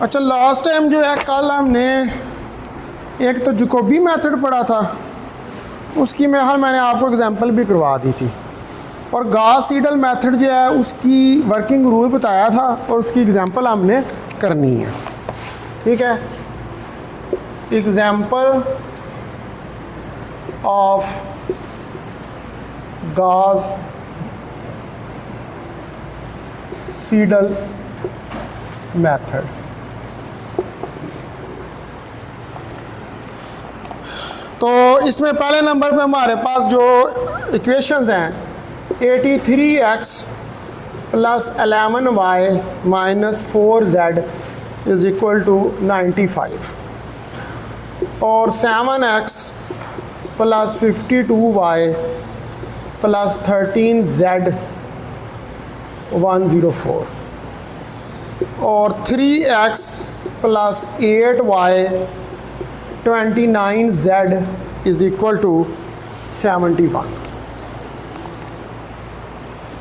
अच्छा, last time जो है कल हमने एक तो जकोबी मेथड पढ़ा था, उसकी मैंने आपको एग्जांपल भी करवा दी थी, और गॉस सीडल मेथड जो है उसकी वर्किंग रूल बताया था और उसकी एग्जांपल हमने करनी है। ठीक है, example of Gauss Seidel method. तो इसमें पहले नंबर पे हमारे पास जो इक्वेशंस हैं 83x plus 11y minus 4z is equal to 95, और 7x plus 52y plus 13z 104, और 3x plus 8y 29z is equal to 71।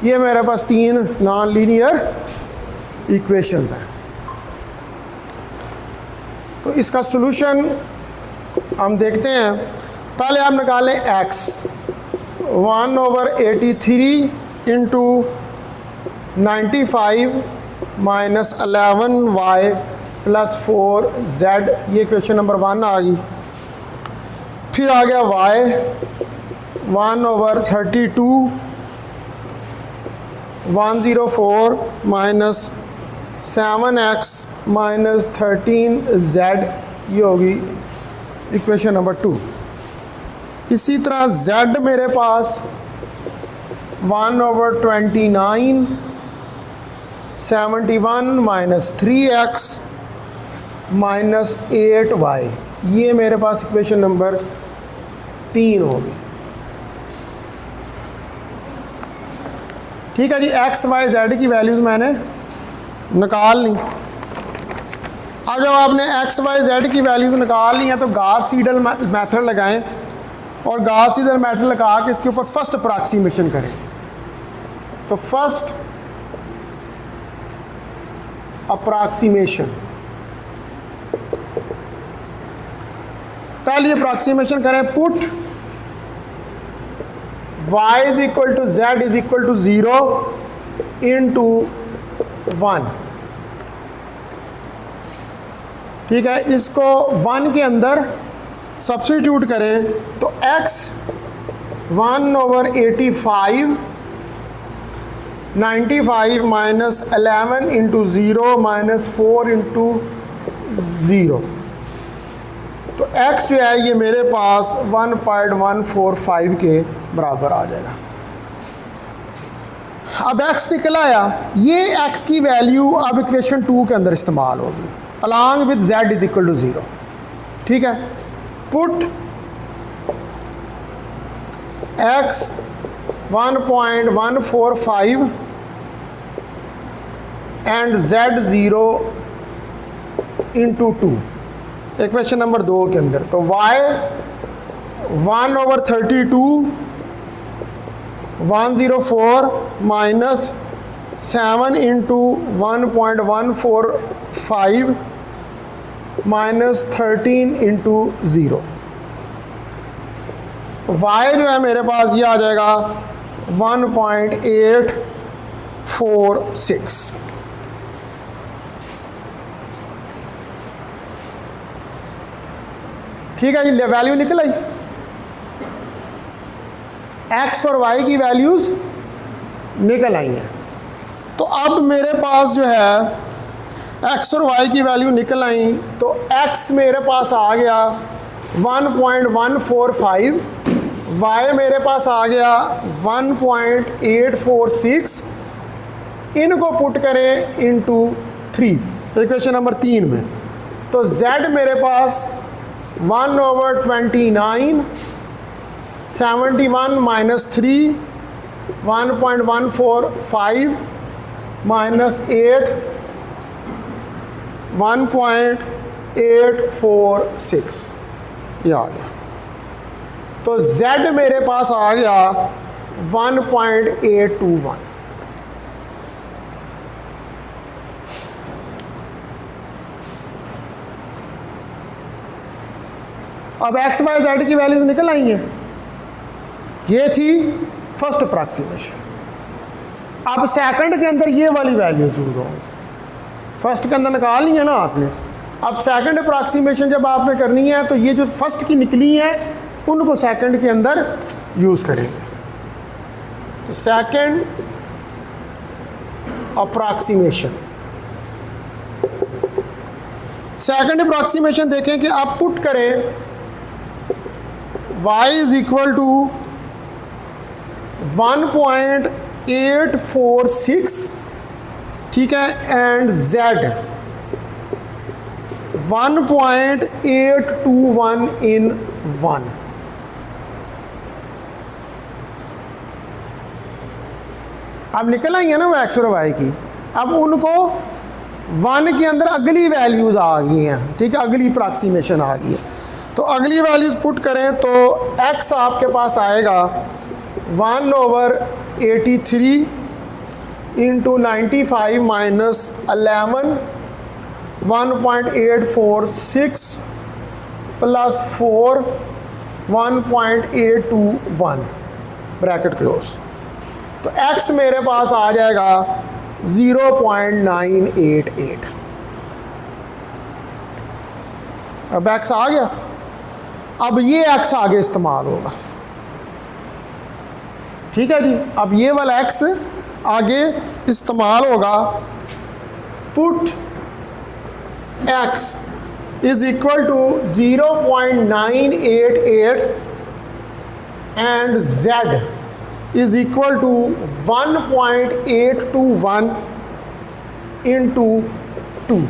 ये मेरे पास तीन नॉन लीनियर इक्वेशंस हैं। तो इसका सॉल्यूशन हम देखते हैं। पहले आप निकालें x 1/83 into 95 minus 11y plus 4z, ये क्वेश्चन नंबर 1 आ गई। फिर आ गया y 1/32 104 minus 7x minus 13z, ये होगी इक्वेशन नंबर 2। इसी तरह z मेरे पास 1/29 71 माइनस 3x माइनस 8y, ये मेरे पास इक्वेशन नंबर 3 होगी। ठीक है जी, एक्स वाई जेड की वैल्यूज़ मैंने निकाल ली। अब जब आपने एक्स वाई जेड की वैल्यूज़ निकाल ली हैं तो गॉस सीडल मेथड लगाएं, और गॉस सीडल मेथड लगा के इसके ऊपर फर्स्ट अप्रॉक्सीमेशन करें। तो फर्स्ट अप्रॉक्सीमेशन, पहली अप्रॉक्सीमेशन करें, put y is equal to z is equal to 0 into 1। ठीक है, इसको 1 के अंदर सब्स्टिट्यूट करें तो x 1/85 95 minus 11 into 0 minus 4 into 0, तो x जो है ये मेरे पास 1.145 के बराबर आ जाएगा। अब x निकल आया, ये x की वैल्यू अब इक्वेशन 2 के अंदर इस्तेमाल होगी along with z is equal to 0। ठीक है, put x 1.145 and z 0 into 2 equation number 2 के अंदर। तो y 1/32 104 minus 7 into 1.145 minus 13 into 0, y जो है मेरे पास ये आ जाएगा 1.846। ठीक है जी, वैल्यू निकल आई, x और y की वैल्यूज़ निकल आई हैं। तो अब मेरे पास जो है x और y की वैल्यू निकल आई, तो x मेरे पास आ गया 1.145, y मेरे पास आ गया 1.846, इनको पुट करें इंटू 3 इक्वेशन नंबर 3 में, तो z मेरे पास 1/29 71 माइनस 3 1.145 माइनस 8 1.846, ये आ गया। तो z मेरे पास आ गया 1.821। अब एक्स वाई जेड की वैल्यूज निकल आएंगे। ये थी फर्स्ट अप्रॉक्सीमेशन। अब सेकंड के अंदर ये वाली वैल्यूज यूज होंगी। फर्स्ट के अंदर निकाल ली है ना आपने, अब सेकंड अप्रॉक्सीमेशन जब आपने करनी है तो ये जो फर्स्ट की निकली है उनको सेकंड के अंदर यूज करेंगे। तो सेकंड अप्रॉक्सीमेशन, सेकंड अप्रॉक्सीमेशन देखें कि आप पुट करें y इज इक्वल टू 1.846, ठीक है, एंड z 1.821 इन 1। अब निकल आई है ना वो एक्स और वाई की। अब उनको 1 के अंदर अगली वैल्यूज़ आ गई हैं, ठीक है, अगली अप्रॉक्सीमेशन आ गई है। तो अगली वैल्यूज़ पुट करें तो x आपके पास आएगा 1/83 into 95 minus 11 1.846 plus 4 1.821 bracket close. तो x मेरे पास आ जाएगा 0.988। अब x आ गया। अब ये x आगे इस्तेमाल होगा, ठीक है जी। अब ये वाला x आगे इस्तेमाल होगा। Put x is equal to 0.988 and z is equal to 1.821 into 2।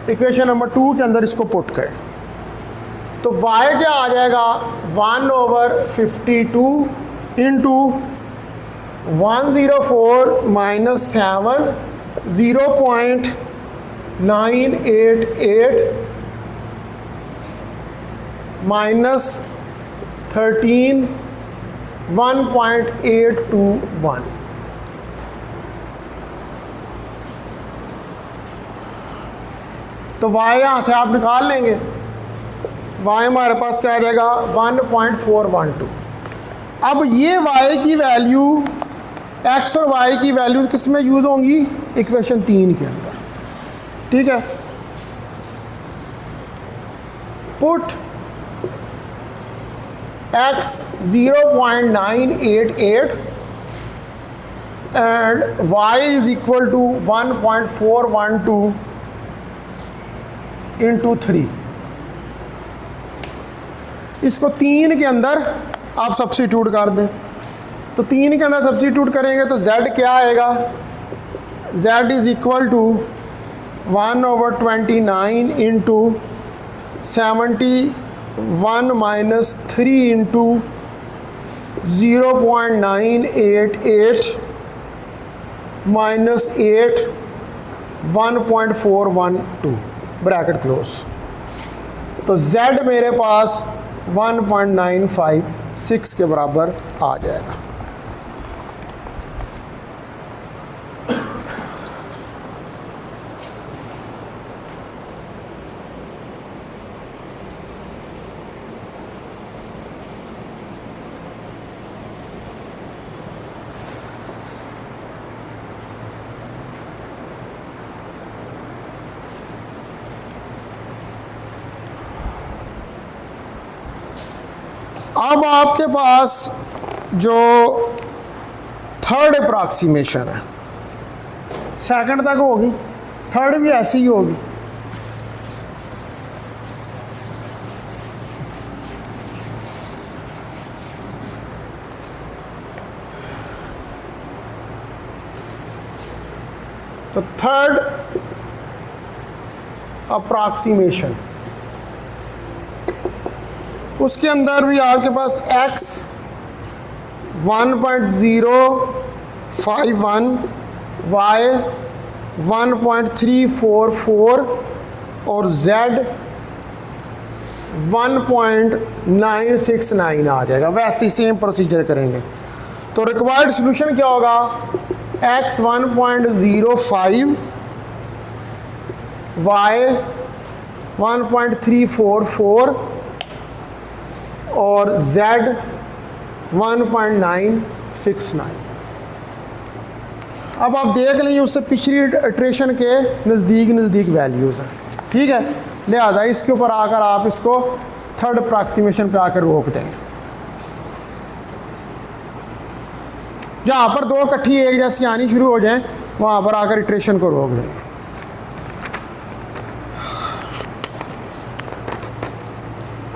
Equation number 2 के अंदर इसको पुट करें तो y क्या आ जाएगा 1/52 इंटू 104 माइनस 7 0.988 माइनस 13 1.821। तो y यहाँ से आप निकाल लेंगे। y हमारे पास क्या आ जाएगा 1.412। अब ये y की वैल्यू x और y की वैल्यूज किस में यूज होंगी, इक्वेशन 3 के अंदर, ठीक है। Put x 0.988 and y is equal to 1.412 into 3। इसको 3 के अंदर आप सब्स्टिट्यूट कर दें। तो 3 के अंदर सब्स्टिट्यूट करेंगे तो z क्या आएगा, z is equal to 1/29 into 71 minus 3 into 0.988 minus 8 1.412 bracket close. तो z मेरे पास 1.956 के बराबर आ जाएगा। अब आपके पास जो थर्ड अप्रॉक्सीमेशन है, सेकंड तक होगी, थर्ड भी ऐसी ही होगी। तो थर्ड अप्रॉक्सीमेशन, उसके अंदर भी आपके पास x 1.051, y 1.344 और z 1.969 आ जाएगा। वैसे ही सेम प्रोसीजर करेंगे। तो रिक्वायर्ड सोल्यूशन क्या होगा, x 1.05, y 1.344 और Z 1.969। अब आप देख लें उससे पिछली इटरेशन के नज़दीक वैल्यूज़ हैं, ठीक है। लिहाजा इसके ऊपर आकर आप इसको थर्ड अप्रॉक्सीमेशन पे आकर रोक देंगे। जहाँ पर दो इकट्ठी एक जैसी आनी शुरू हो जाएं वहाँ पर आकर इटरेशन को रोक देंगे।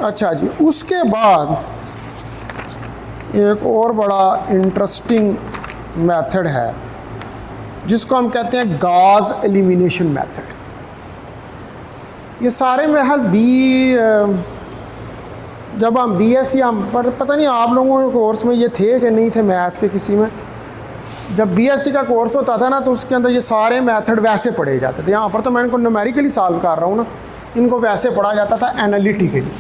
अच्छा जी, उसके बाद एक और बड़ा इंटरेस्टिंग मेथड है जिसको हम कहते हैं गाज एलिमिनेशन मेथड। ये सारे महल जब हम BSc हम पता नहीं आप लोगों के कोर्स में ये थे कि नहीं थे मैथ के किसी में। जब BSc का कोर्स होता था ना तो उसके अंदर ये सारे मेथड वैसे पढ़े जाते थे। यहाँ पर तो मैं इनको न्यूमेरिकली सॉल्व कर रहा हूँ ना, इनको वैसे पढ़ा जाता था एनालिटिकली।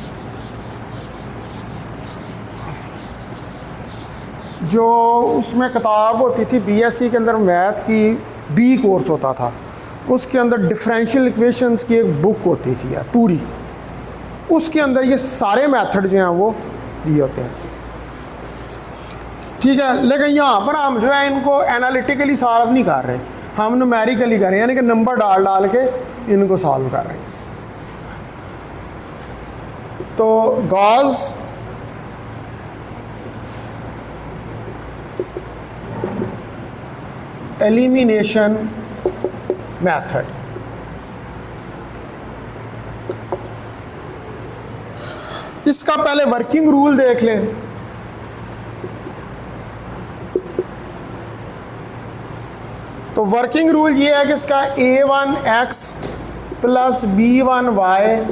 जो उसमें किताब होती थी BSc के अंदर मैथ की B कोर्स होता था, उसके अंदर डिफरेंशियल इक्वेशंस की एक बुक होती थी यार पूरी, उसके अंदर ये सारे मेथड जो हैं वो दिए होते हैं, ठीक है। लेकिन यहाँ पर हम जो है इनको एनालिटिकली सॉल्व नहीं कर रहे, हम न्यूमेरिकली कर रहे हैं, यानी कि नंबर डाल के इनको सॉल्व कर रहे हैं। तो गॉस एलिमिनेशन मेथड, इसका पहले वर्किंग रूल देख लें। तो वर्किंग रूल ये है कि इसका A1x plus B1y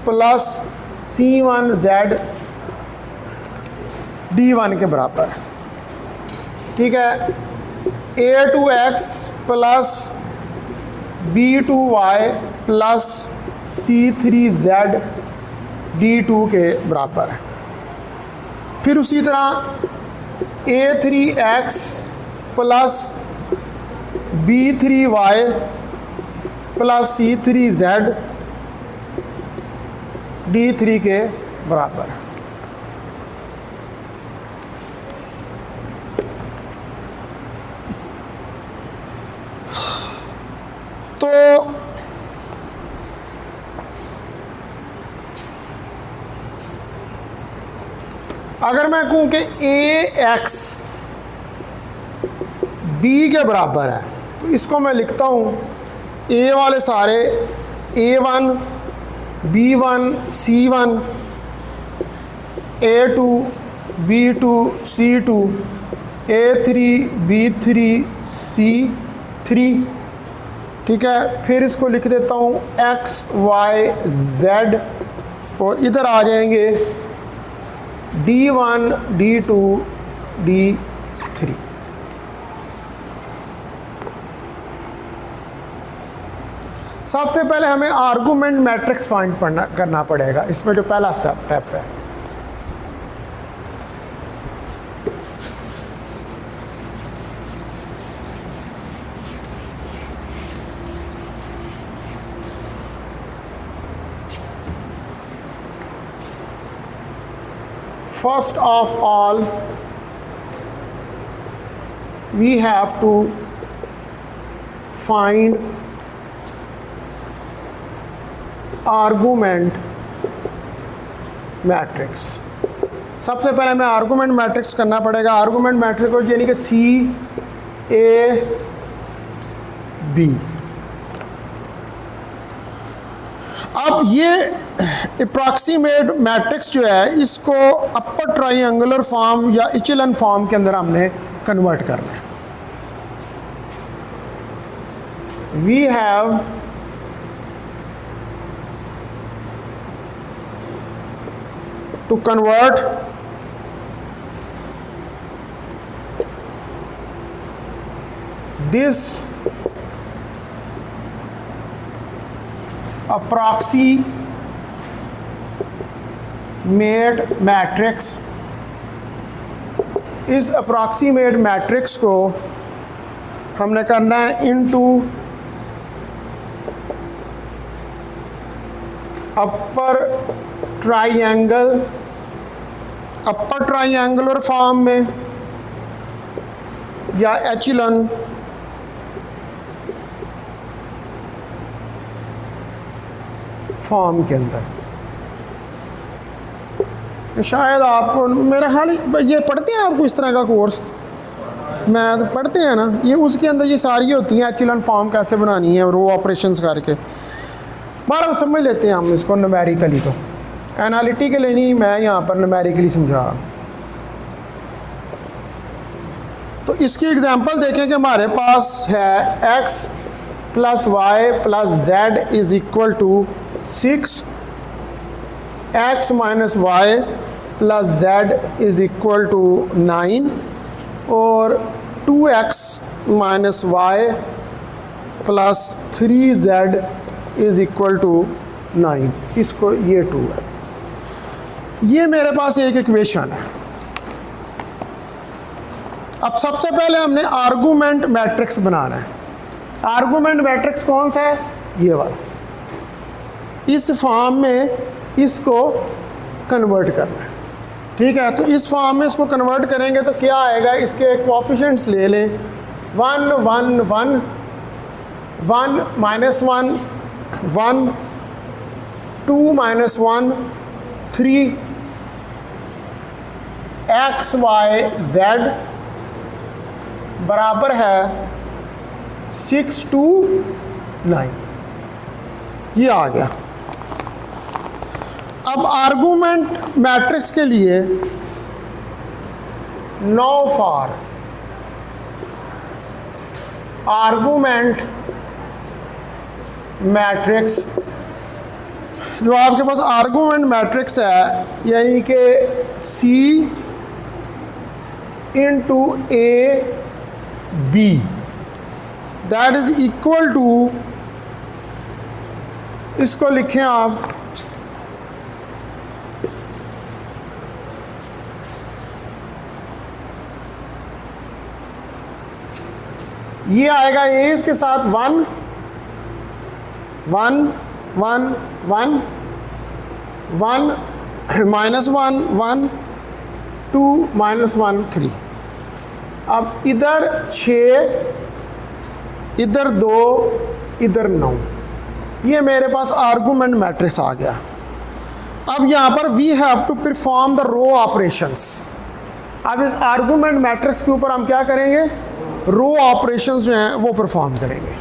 plus C1z D1 के बराबर है, ठीक है। A2x plus B2y plus C3z D2 के बराबर है। फिर उसी तरह A3x plus B3y plus C3z D3 के बराबर है। तो अगर मैं कहूँ कि AX B के बराबर है तो इसको मैं लिखता हूँ A वाले सारे A1 B1 C1 A2 B2 C2 A3 B3 C3, ठीक है। फिर इसको लिख देता हूँ X Y Z और इधर आ जाएंगे D1 D2 D3। सबसे पहले हमें आर्गुमेंट मैट्रिक्स फाइंड करना पड़ेगा। इसमें जो पहला स्टेप है first of all we have to find argument matrix. सबसे पहले हमें आर्गूमेंट मैट्रिक्स करना पड़ेगा। आर्गूमेंट मैट्रिक्स यानी कि CA B। अब ये अप्रॉक्सीमेट मैट्रिक्स जो है इसको अपर ट्राइंगुलर फॉर्म या इचेलन फॉर्म के अंदर हमने कन्वर्ट करना है। We have to convert this approximate matrix, इस approximate matrix को हमने करना है into upper triangle upper triangular form में या एचिलन फॉर्म के अंदर। शायद आपको मेरा हाल ये पढ़ते हैं आपको इस तरह का कोर्स मैथ पढ़ते हैं ना, ये उसके अंदर ये सारी होती हैं एचिलन फॉर्म कैसे बनानी है रो ऑपरेशंस करके। बारह समझ लेते हैं हम इसको न्यूमेरिकली, तो एनालिटिकली नहीं, मैं यहाँ पर न्यूमेरिकली समझा। तो इसकी एग्जांपल देखें कि हमारे पास है x plus y plus z is equal to 6, x minus y plus z is equal to 9 और 2x minus y plus 3z is equal to 9। इसको ये 2 है। ये मेरे पास एक इक्वेशन है। अब सबसे पहले हमने आर्गूमेंट मैट्रिक्स बनाना है। आर्गूमेंट मैट्रिक्स कौन सा है? ये वाला। इस फॉर्म में इसको कन्वर्ट करना है, ठीक है। तो इस फॉर्म में इसको कन्वर्ट करेंगे तो क्या आएगा, इसके कोएफिशिएंट्स ले लें 1 1 1 1 minus 1 1 2 minus 1 3 x y z बराबर है 6 to 9। ये आ गया। अब आर्गूमेंट मैट्रिक्स के लिए नो फॉर आर्गूमेंट मैट्रिक्स, जो आपके पास आर्गूमेंट मैट्रिक्स है यानी कि C into A B that is equal to, इसको लिखें आप ये आएगा A इसके साथ 1 1 1 1 1 माइनस 1 1 2 माइनस 1 3। अब इधर 6 इधर 2 इधर 9। ये मेरे पास आर्गूमेंट मैट्रिक्स आ गया। अब यहाँ पर we have to perform the row operations. अब इस आर्गूमेंट मैट्रिक्स के ऊपर हम क्या करेंगे, रो ऑपरेशंस जो हैं वो परफॉर्म करेंगे।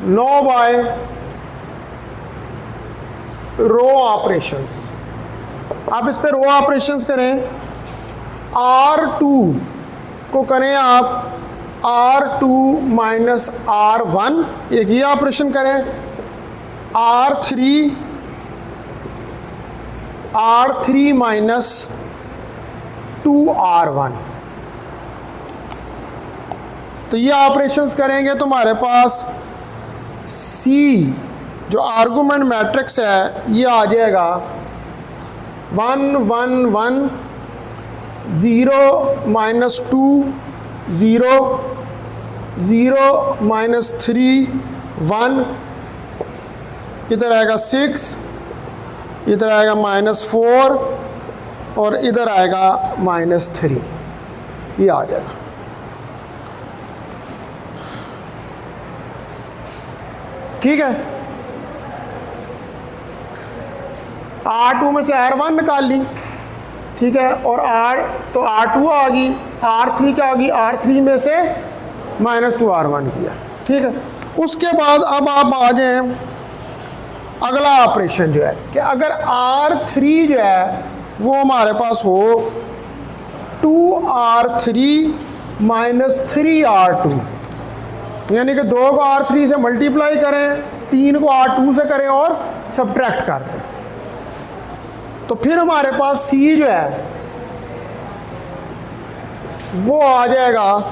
नो बाय रो ऑपरेशंस। आप इस पे रो ऑपरेशंस करें। R2 को करें आप R2 माइनस R1, एक ये ऑपरेशन करें। R3 माइनस 2R1, तो ये ऑपरेशंस करेंगे तो हमारे पास C जो आर्गूमेंट मैट्रिक्स है ये आ जाएगा 1 1 1 0 माइनस 2 0 0 माइनस 3 1, इधर आएगा 6, इधर आएगा माइनस 4 और इधर आएगा माइनस 3। ये आ जाएगा। ठीक है। R2 में से R1 निकाल ली, ठीक है, और तो R2 आ गई, R3 क्या आ गई, R3 में से माइनस 2 R1 किया, ठीक है। उसके बाद अब आप आ जाएं अगला ऑपरेशन जो है कि अगर R3 जो है वो हमारे पास हो 2R3 माइनस 3R2, यानी कि 2 को R3 से मल्टीप्लाई करें, 3 को R2 से करें और सब्ट्रैक्ट कर दें, तो फिर हमारे पास C जो है वो आ जाएगा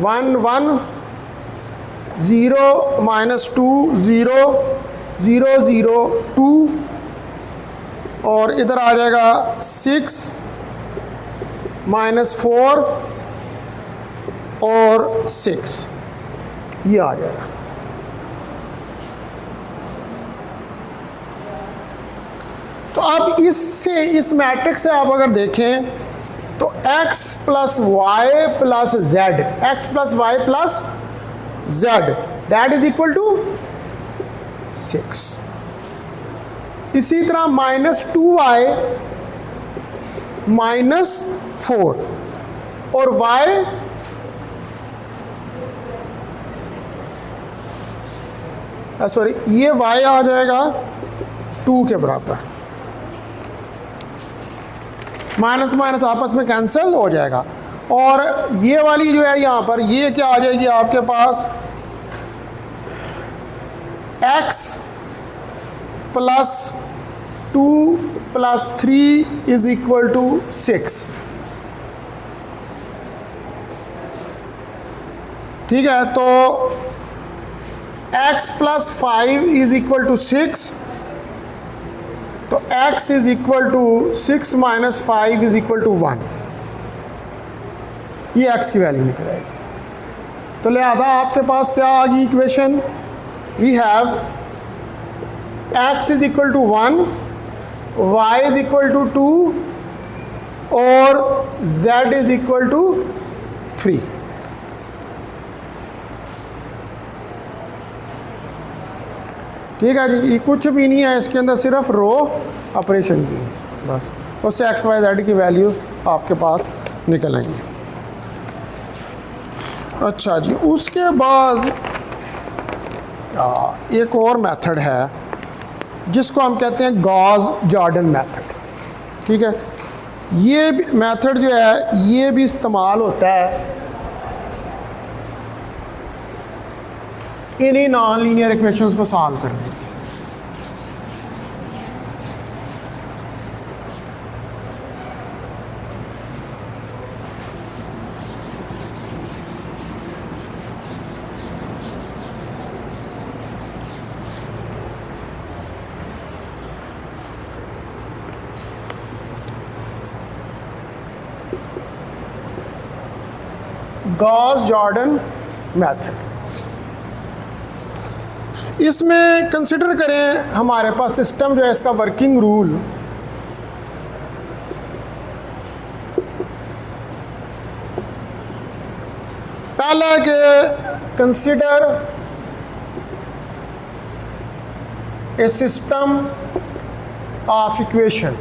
1 1 0 माइनस 2 0 0 0 2 और इधर आ जाएगा 6 माइनस 4 और 6, ये आ जाएगा। तो अब इससे, इस मैट्रिक्स से आप अगर देखें तो x plus y plus z, x plus y plus z, that is equal to 6। इसी तरह -2y -4 और y सॉरी, ये y आ जाएगा 2 के बराबर। माइनस माइनस आपस में कैंसिल हो जाएगा, और ये वाली जो है यहाँ पर, ये क्या आ जाएगी आपके पास, x plus 2 plus 3 is equal to 6। ठीक है, तो x plus 5 is equal to 6, तो x is equal to 6 minus 5 is equal to 1। ये x की वैल्यू निकल आएगी। तो लिहाजा आपके पास क्या आ गई equation, we have x is equal to 1, y is equal to 2 और z इज इक्वल टू 3। ठीक है जी, ये कुछ भी नहीं है इसके अंदर, सिर्फ रो ऑपरेशन की बस, उससे एक्स वाई जेड की वैल्यूज़ आपके पास निकल आएंगी। अच्छा जी, उसके बाद एक और मेथड है जिसको हम कहते हैं गॉस जॉर्डन मेथड। ठीक है, ये मेथड जो है ये भी इस्तेमाल होता है इन्हीं नॉन लीनियर इक्वेशंस को सॉल्व करने के लिए। गॉस जॉर्डन मेथड, इसमें कंसिडर करें हमारे पास सिस्टम जो है इसका वर्किंग रूल पहला है कि consider a system of equation.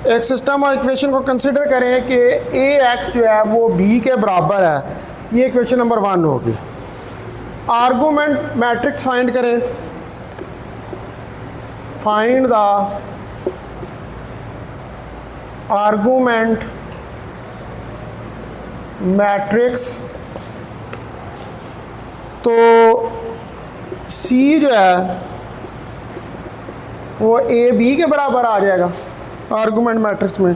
एक सिस्टम ऑफ इक्वेशन को कंसिडर करें कि ए एक्स जो है वो बी के बराबर है, ये इक्वेशन नंबर 1 होगी। आर्गूमेंट मैट्रिक्स फाइंड करें, फाइंड द आर्गूमेंट मैट्रिक्स। तो सी जो है वो ए बी के बराबर आ जाएगा आर्गूमेंट मैट्रिक्स में।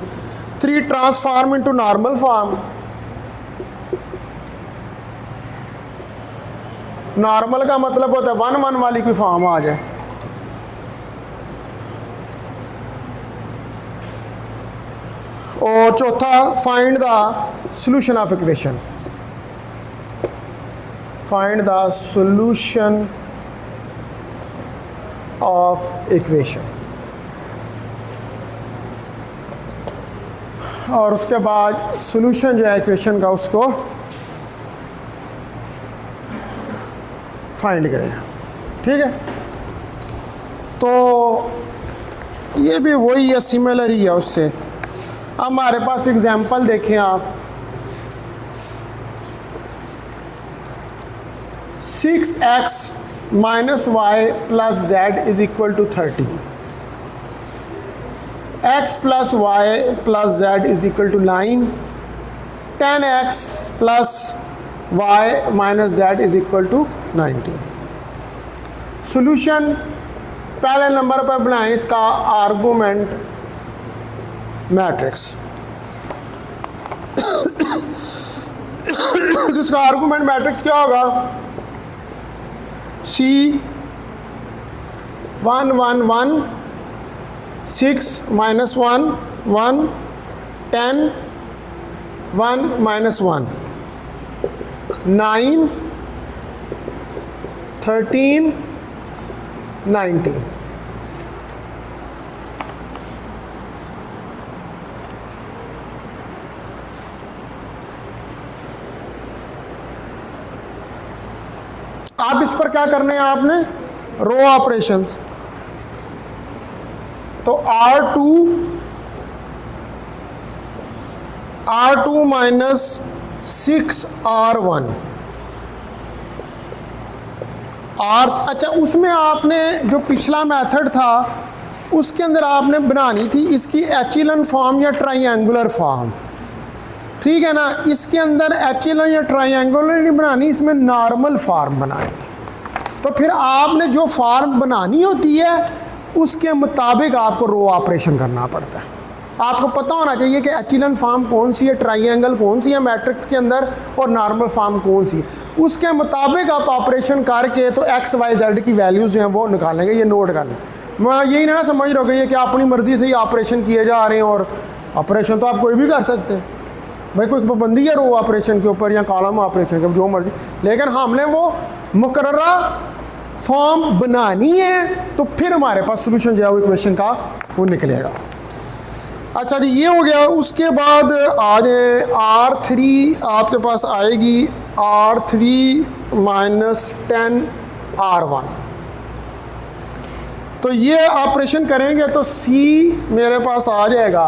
3 transform into normal form, normal का मतलब होता है 1 1 वाली कोई फॉर्म आ जाए। और चौथा find the solution of equation, find the solution of equation. और उसके बाद सॉल्यूशन जो है इक्वेशन का उसको फाइंड करें। ठीक है, तो ये भी वही है, सिमिलर ही है उससे। अब हमारे पास एग्जांपल देखें आप, 6x minus y plus z is equal to 30, x plus y plus z is equal to 9, 10x plus y minus z is equal to 19। Solution पहले नंबर पर बनाएं इसका आर्गूमेंट मैट्रिक्स। जिसका आर्गूमेंट मैट्रिक्स क्या होगा, C 1 1 1, 6 -1 1, 10 1 माइनस 1, 9, 13, 19। आप इस पर क्या करने हैं आपने, रो ऑपरेशंस। तो R2 माइनस 6R1 अच्छा, उसमें आपने जो पिछला मेथड था उसके अंदर आपने बनानी थी इसकी एचिलन फॉर्म या ट्राइंगुलर फॉर्म, ठीक है ना। इसके अंदर एचिलन या ट्राइंगुलर नहीं बनानी, इसमें नॉर्मल फॉर्म बनानी। तो फिर आपने जो फॉर्म बनानी होती है उसके मुताबिक आपको रो ऑपरेशन करना पड़ता है। आपको पता होना चाहिए कि एचिलन फॉर्म कौन सी है, ट्राइंगल कौन सी है मैट्रिक्स के अंदर, और नॉर्मल फॉर्म कौन सी है। उसके मुताबिक आप ऑपरेशन करके तो एक्स वाई जेड की वैल्यूज़ जो हैं वो निकालेंगे। ये नोट कर लें, मैं यही ना समझ रहा हूँ कि ये कि अपनी मर्ज़ी से ही ऑपरेशन किए जा रहे हैं, और ऑपरेशन तो आप कोई भी कर सकते हैं भाई, कोई पाबंदी है रो ऑपरेशन के ऊपर या कॉलम ऑपरेशन के, जो मर्जी। लेकिन हमने वो मुकर्ररा फॉर्म बनानी है तो फिर हमारे पास सोल्यूशन जो है वो इक्वेशन का वो निकलेगा। अच्छा जी, ये हो गया। उसके बाद आ जाए R3, आपके पास आएगी R3 माइनस 10R1। तो ये ऑपरेशन करेंगे तो C मेरे पास आ जाएगा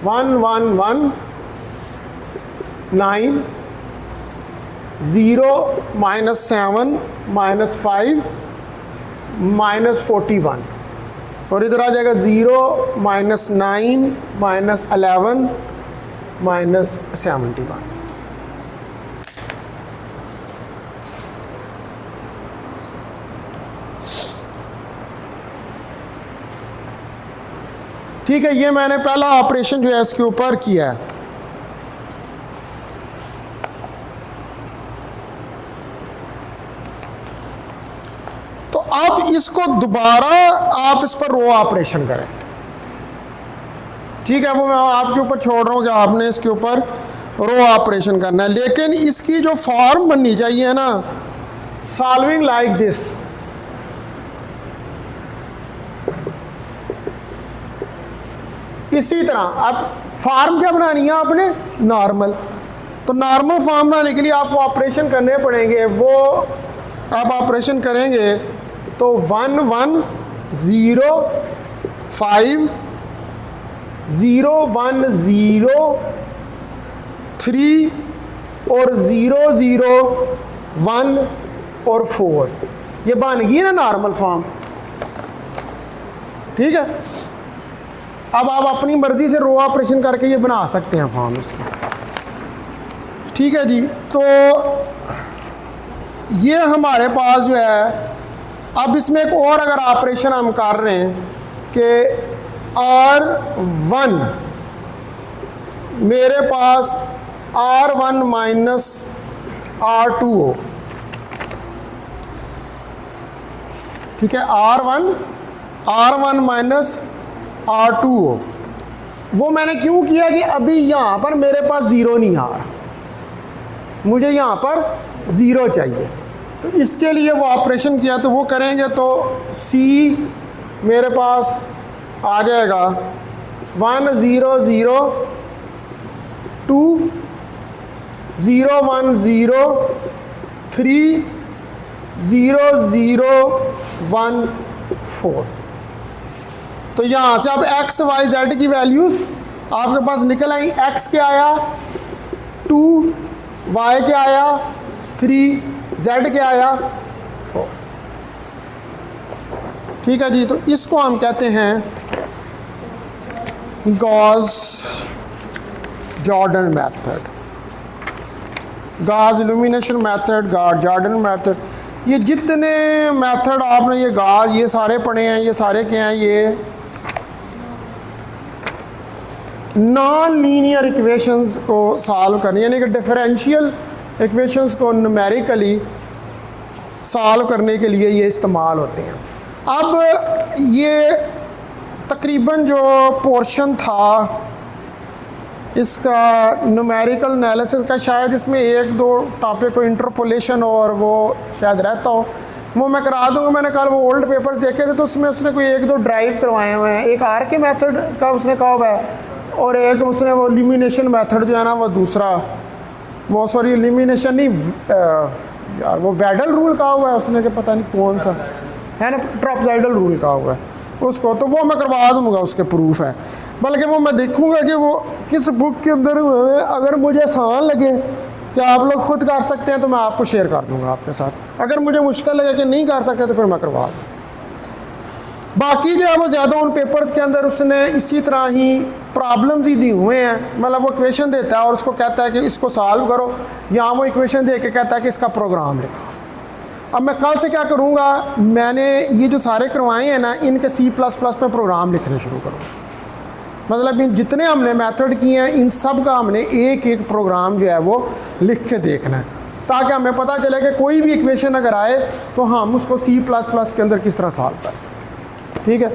1 1 1 9 0 माइनस 7 माइनस 5 माइनस 41, और इधर आ जाएगा 0 माइनस 9 माइनस 11 माइनस 71। ठीक है, ये मैंने पहला ऑपरेशन जो है इसके ऊपर किया है। तो अब इसको दोबारा आप इस पर रो ऑपरेशन करें, ठीक है। वो मैं आपके ऊपर छोड़ रहा हूं कि आपने इसके ऊपर रो ऑपरेशन करना है, लेकिन इसकी जो फॉर्म बननी चाहिए ना, सॉल्विंग लाइक दिस। इसी तरह अब फॉर्म क्या बनानी है आपने, नॉर्मल। तो नॉर्मल फॉर्म बनाने के लिए आपको ऑपरेशन करने पड़ेंगे। वो आप ऑपरेशन करेंगे तो 1 1 0 5 0 1 0 3 और 0 0 1 और 4, ये बन गई ना नॉर्मल फॉर्म, ठीक है। अब आप अपनी मर्जी से रो ऑपरेशन करके ये बना सकते हैं फॉर्म इसकी, ठीक है जी। तो ये हमारे पास जो है, अब इसमें एक और अगर ऑपरेशन हम कर रहे हैं कि R1 मेरे पास R1 माइनस R2 हो, ठीक है। R1 माइनस R2 हो। वो मैंने क्यों किया कि अभी यहाँ पर मेरे पास ज़ीरो नहीं आ रहा, मुझे यहाँ पर ज़ीरो चाहिए। तो इसके लिए वो ऑपरेशन किया, तो वो करेंगे तो C मेरे पास आ जाएगा 1 0 0 2 0 1 0 3 0 0 1 4। तो यहाँ से अब x y z की वैल्यूज़ आपके पास निकल आई। x क्या आया 2, y क्या आया 3, z क्या आया 4, ठीक है जी। तो इसको हम कहते हैं Gauss Jordan method, Gauss illumination method, Gauss Jordan method. ये जितने मेथड आपने ये गॉस ये सारे पढ़े हैं, ये सारे क्या हैं, ये नॉन लीनियर इक्वेशंस को सॉल्व करने, यानी कि डिफरेंशियल इक्वेशंस को न्यूमेरिकली सॉल्व करने के लिए ये इस्तेमाल होते हैं। अब ये तकरीबन जो पोर्शन था इसका न्यूमेरिकल एनालिसिस का, शायद इसमें एक दो टॉपिक को इंटरपोलेशन और वो शायद रहता हो, वो मैं करा दूंगा। मैंने कल वो ओल्ड पेपर्स देखे थे तो उसमें उसने कोई एक दो ड्राइव करवाए हुए हैं, एक आर के मेथड का उसने कहा हुआ है और एक उसने वो एलिमिनेशन मेथड जो है ना वो दूसरा, वो सॉरी एलिमिनेशन नहीं यार, वो वैडल रूल कहा हुआ है उसने कि पता नहीं कौन सा है ना, ट्रॉपजाइडल रूल कहा हुआ है उसको, तो वो मैं करवा दूंगा, उसके प्रूफ है। बल्कि वो मैं देखूंगा कि वो किस बुक के अंदर हुए हैं। अगर मुझे आसान लगे कि आप लोग खुद कर सकते हैं तो मैं आपको शेयर कर दूंगा आपके साथ। अगर मुझे मुश्किल लगे कि नहीं कर सकते तो फिर मैं करवा दूँ। बाकी जो है वो ज़्यादा उन पेपर्स के अंदर उसने इसी तरह ही प्रॉब्लम्स ही दी हुए हैं, मतलब वो इक्वेशन देता है और उसको कहता है कि इसको सॉल्व करो, या वो इक्वेशन दे के कहता है कि इसका प्रोग्राम लिखो। अब मैं कल से क्या करूँगा, मैंने ये जो सारे करवाए हैं ना इनके C++ में प्रोग्राम लिखने शुरू करूँगा। मतलब इन जितने हमने मेथड किए हैं इन सब का हमने एक एक प्रोग्राम जो है वो लिख के देखना है, ताकि हमें पता चले कि कोई भी इक्वेशन अगर आए तो हम उसको C++ के अंदर किस तरह सॉल्व कर सकते हैं। ठीक है।